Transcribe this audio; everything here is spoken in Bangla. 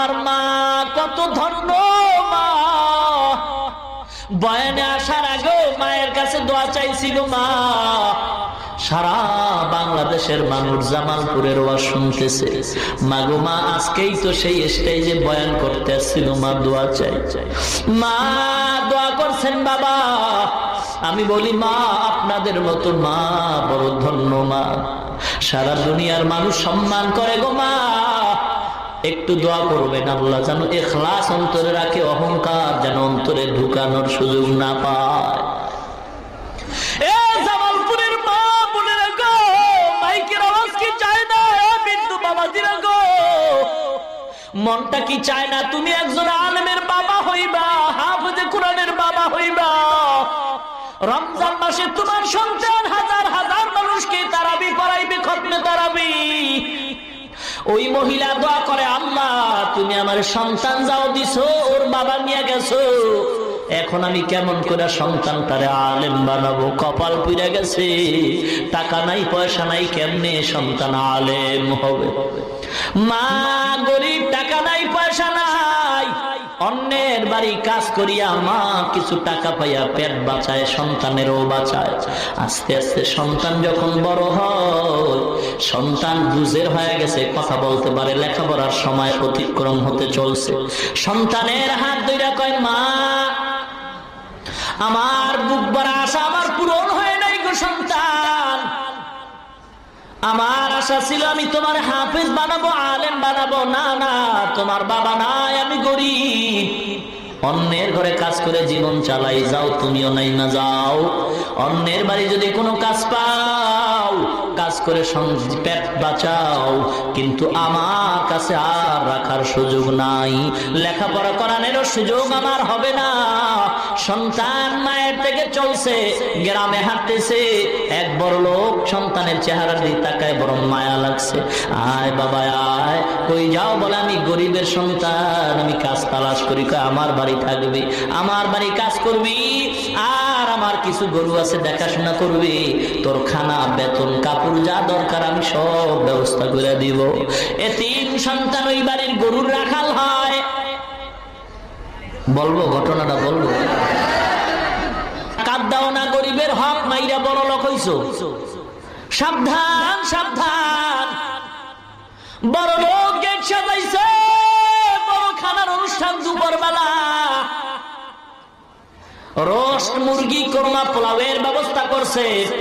আমার মা কত ধন্য মা, বয়ানে আসার আগে মায়ের কাছে দোয়া চাইছিল মা। সারা বাংলাদেশের মানুষ জামালপুরের ওয়াজ শুনতেছে, মাগো মা আজকেই তো সেই স্টেজে বয়ান করতে আসছিল, মা দোয়া চাই। মা দোয়া করছেন বাবা। আমি বলি মা আপনাদের মতো মা বড় ধন্য মা, সারা দুনিয়ার মানুষ সম্মান করে গো মা। একটু দোয়া করবেন আল্লাহ যেন ইখলাস অন্তরে রাখে, অহংকার যেন অন্তরে ঢুকানোর সুযোগ না পায়। জামালপুরের মা বোনেরা গো, মাইকের আওয়াজ কি চায় না? বিন্দু বাবাজিরা গো, মনটা কি চায় না তুমি একজন আলেমের বাবা হইবা, হাফেজে কোরআনের বাবা হইবা? রমজান মাসে তোমার সন্তান হাজার হাজার মানুষকে তারাবি পড়াইবে, খতমে তারাবি। ওই মহিলা দোয়া করে, আল্লাহ তুমি আমার সন্তান যাও দিছো, ওর বাবা নিয়ে গেছো, এখন আমি কেমন করে সন্তানটারে আলেম বানাবো? কপাল পুড়ে গেছে, টাকা নাই পয়সা নাই, কেমনে সন্তান আলেম হবে? মা গরিব, টাকা নাই পয়সা নাই, অন্যের বাড়ি কাজ করিয়া মা কিছু টাকা পাইয়া পেট বাঁচায়, সন্তানেরও বাঁচায়। আস্তে আস্তে সন্তান যখন বড় হয়, সন্তান বুঝের হয়ে গেছে, কথা বলতে পারে, লেখাপড়ার সময় অতিক্রম হতে চলছে, সন্তানের হাত ধইরা কয়, মা আমার বুক ভরা আশা আমার পূরণ হয় নাই গো সন্তান, আমার আশা ছিল আমি তোমার হাফেজ বানাবো, আলেম বানাবো, না না তোমার বাবা নাই, আমি গরিব, অন্যের ঘরে কাজ করে জীবন চালাই, যাও তুমিও নাই না যাও, অন্যের বাড়ি যদি কোনো কাজ পাও কাজ করে পেট বাঁচাও, কিন্তু আমার কাছে আর রাখার সুযোগ নাই, লেখাপড়া করানোরও সুযোগ আমার হবে না। সন্তান মায়ের থেকে চলছে, গ্রামে হাঁটতেছে, এক বড় লোক সন্তানের চেহারা দিয়ে তাকায়, বড় মায়া লাগছে, আয় বাবা আয়, কই যাও? বলে আমি গরিবের সন্তান, আমি কাজ তালাশ করি। আমার বাড়ি থাকবি, আমার বাড়ি কাজ করবি, আর আমার কিছু গরু আছে দেখাশোনা করবি, তোর খানা বেতন কাপড় যা দরকার আমি সব ব্যবস্থা করে দিব। এতিম সন্তান ওই বাড়ির গরুর রাখাল হয়। বলবো ঘটনাটা বলবো? কাদ দাও না, গরিবের হক মাইরা বড় লোক হইছো, সাবধান সাবধান। বড় লোক গেট সাজাইছে, বড় খানার অনুষ্ঠান দুপুর বেলা, রোস্ট মুরগি কোরমা পোলাওয়ের ব্যবস্থা করছে।